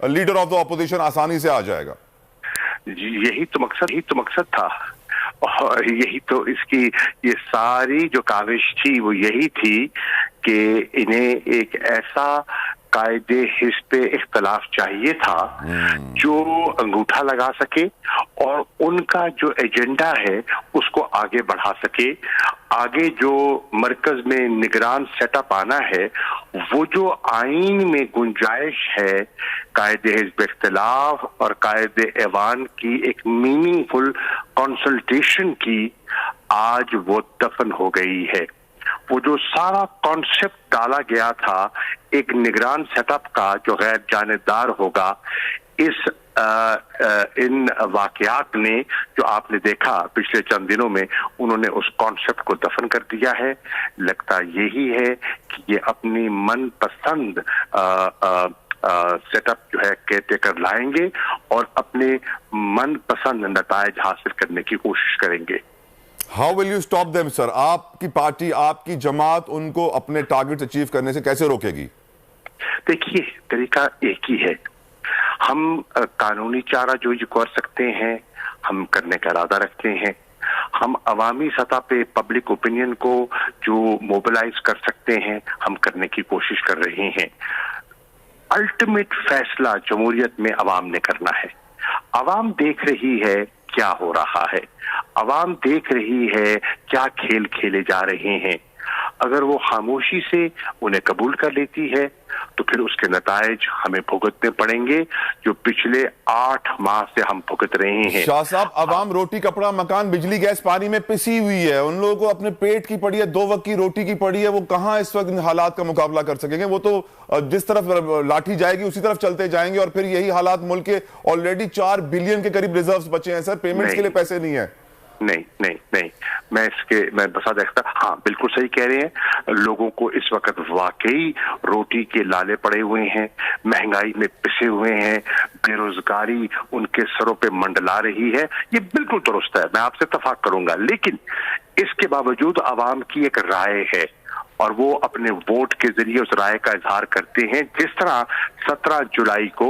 Leader of the opposition आसानी से आ जाएगा। यही तो मकसद था, और यही तो इसकी ये सारी जो काविश थी वो यही थी कि इन्हें एक ऐसा कायदे हिस्से इख्तलाफ चाहिए था जो अंगूठा लगा सके और उनका जो एजेंडा है उसको आगे बढ़ा सके। आगे जो मरकज में निगरान सेटअप आना है, वो जो आईन में गुंजाइश है कायदे हिस्ब इख्तलाफ और कायदे ऐवान की एक मीनिंगफुल कंसल्टेशन की, आज वो दफन हो गई है। वो जो सारा कॉन्सेप्ट डाला गया था एक निगरान सेटअप का जो गैर जानिबदार होगा, इन वाकयात ने जो आपने देखा पिछले चंद दिनों में, उन्होंने उस कॉन्सेप्ट को दफन कर दिया है। लगता यही है कि ये अपनी मनपसंद सेटअप जो है केयरटेकर लाएंगे और अपने मनपसंद नतायज हासिल करने की कोशिश करेंगे। How will you stop them sir? आपकी पार्टी, आपकी जमात उनको अपने टारगेट अचीव करने से कैसे रोकेगी? देखिए, तरीका एक ही है। हम कानूनी चारा जो कर सकते हैं हम करने का इरादा रखते हैं। हम अवामी सतह पे पब्लिक ओपिनियन को जो मोबिलाइज कर सकते हैं हम करने की कोशिश कर रहे हैं। अल्टीमेट फैसला जमहूरियत में अवाम ने करना है। अवाम देख रही है क्या हो रहा है, अवाम देख रही है क्या खेल खेले जा रहे हैं। अगर वो खामोशी से उन्हें कबूल कर लेती है तो फिर उसके नतायज हमें भुगतने पड़ेंगे जो पिछले 8 माह से हम भुगत रहे हैं। शाह साहब, अवाम रोटी कपड़ा मकान बिजली गैस पानी में पिसी हुई है। उन लोगों को अपने पेट की पड़ी है, 2 वक्त की रोटी की पड़ी है। वो कहां इस वक्त हालात का मुकाबला कर सकेंगे? वो तो जिस तरफ लाठी जाएगी उसी तरफ चलते जाएंगे और फिर यही हालात मुल्क के ऑलरेडी 4 बिलियन के करीब रिजर्व्स बचे हैं सर। पेमेंट्स के लिए पैसे नहीं है। नहीं, मैं बता देखता। हाँ, बिल्कुल सही कह रहे हैं। लोगों को इस वक्त वाकई रोटी के लाले पड़े हुए हैं, महंगाई में पिसे हुए हैं, बेरोजगारी उनके सरों पे मंडला रही है। ये बिल्कुल दुरुस्त है, मैं आपसे इत्तेफाक करूंगा। लेकिन इसके बावजूद आवाम की एक राय है और वो अपने वोट के जरिए उस राय का इजहार करते हैं। जिस तरह 17 जुलाई को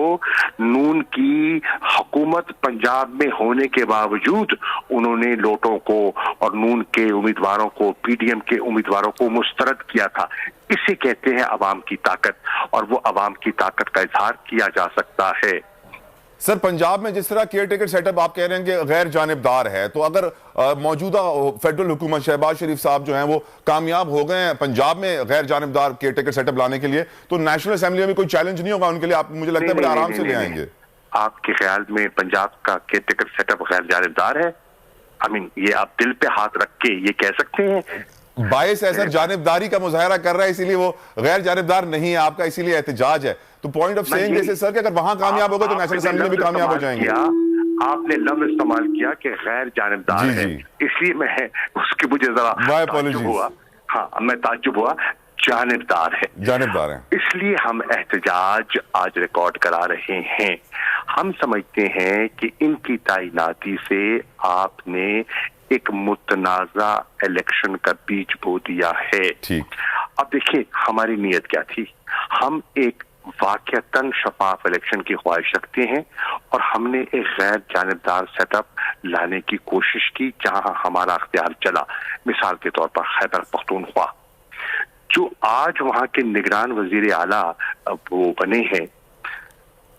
नून की हुकूमत पंजाब में होने के बावजूद उन्होंने लोटों को और नून के उम्मीदवारों को, पीडीएम के उम्मीदवारों को मुस्तरद किया था। इसे कहते हैं अवाम की ताकत, और वो अवाम की ताकत का इजहार किया जा सकता है। सर, पंजाब में जिस तरह केयरटेकर सेटअप आप कह रहे हैं कि गैर जानिबदार है, तो अगर मौजूदा फेडरल हुकूमत शहबाज शरीफ साहब जो हैं वो कामयाब हो गए हैं पंजाब में गैर जानिबदार केयरटेकर सेटअप लाने के लिए, तो नेशनल असेंबली में कोई चैलेंज नहीं होगा उनके लिए? आप, मुझे लगता है, बड़े आराम से ले आएंगे। आपके ख्याल में पंजाब का केयरटेकर सेटअप गैर जानिबदार है? ये आप दिल पे हाथ रख के ये कह सकते हैं? बायस है सर, जानिबदारी का मुजाहरा कर रहा है, इसीलिए वो गैर जानिबदार नहीं है आपका, इसीलिए एहतजाज है। तो पॉइंट ऑफ सेइंग जैसे सर कि अगर वहां कामयाब होगा तो नेशनल असेंबली में भी कामयाब हो जाएंगे। आपने लफ्ज इस्तेमाल किया कि गैर जानिबदार है, इसलिए मैं उसकी मुझे जरा ताज्जुब हुआ। हाँ, मैं ताज्जुब हुआ। जानिबदार है, इसलिए हम एहतजाज आज रिकॉर्ड करा रहे हैं। हम समझते हैं कि इनकी तैनाती से आपने एक मुतनाज़ा इलेक्शन का बीज बो दिया है। ठीक। अब देखिए हमारी नीयत क्या थी। हम एक वाकयातन शफाफ इलेक्शन की ख्वाहिश रखते हैं और हमने एक गैर जानिबदार सेटअप लाने की कोशिश की जहां हमारा अख्तियार चला। मिसाल के तौर पर खैबर पख्तूनख्वा, जो आज वहां के निगरान वजीर आला वो बने हैं,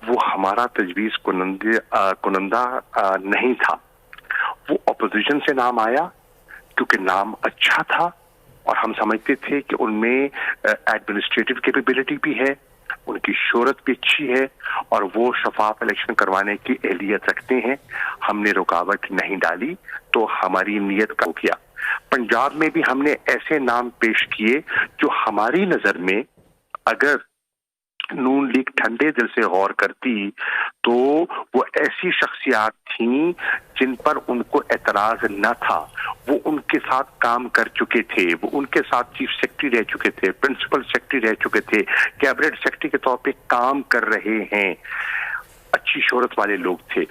वो हमारा तजवीज कुनंदा नहीं था। वो अपोजिशन से नाम आया क्योंकि नाम अच्छा था और हम समझते थे कि उनमें एडमिनिस्ट्रेटिव कैपेबिलिटी भी है, उनकी शोहरत भी अच्छी है और वो शफाफ इलेक्शन करवाने की एहलियत रखते हैं। हमने रुकावट नहीं डाली तो हमारी नीयत का किया। पंजाब में भी हमने ऐसे नाम पेश किए जो हमारी नजर में अगर नून लीग ठंडे दिल से गौर करती तो वो ऐसी शख्सियात थीं जिन पर उनको एतराज न था। वो उनके साथ काम कर चुके थे, वो उनके साथ चीफ सेक्रेटरी रह चुके थे, प्रिंसिपल सेक्रेटरी रह चुके थे, कैबिनेट सेक्रेटरी के तौर पे काम कर रहे हैं। अच्छी शोहरत वाले लोग थे,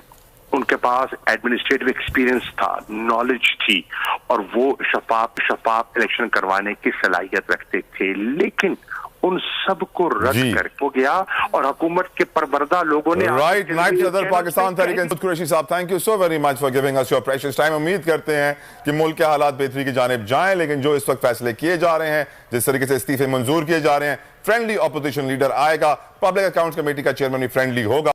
उनके पास एडमिनिस्ट्रेटिव एक्सपीरियंस था, नॉलेज थी और वो शफाफ इलेक्शन करवाने की सलाहियत रखते थे। लेकिन उन सबको रद्द कर हो गया और हुकूमत के परवरदा लोगों ने राइट। नायब सदर पाकिस्तान तहरीक इंसाफ कुरैशी साहब, thank you so very much for giving us your precious time. उम्मीद करते हैं कि मुल्क के हालात बेहतरी की जानिब जाएं, लेकिन जो इस वक्त फैसले किए जा रहे हैं, जिस तरीके से इस्तीफे मंजूर किए जा रहे हैं, फ्रेंडली ऑपोजिशन लीडर आएगा, पब्लिक अकाउंट्स कमेटी का चेयरमैन भी फ्रेंडली होगा।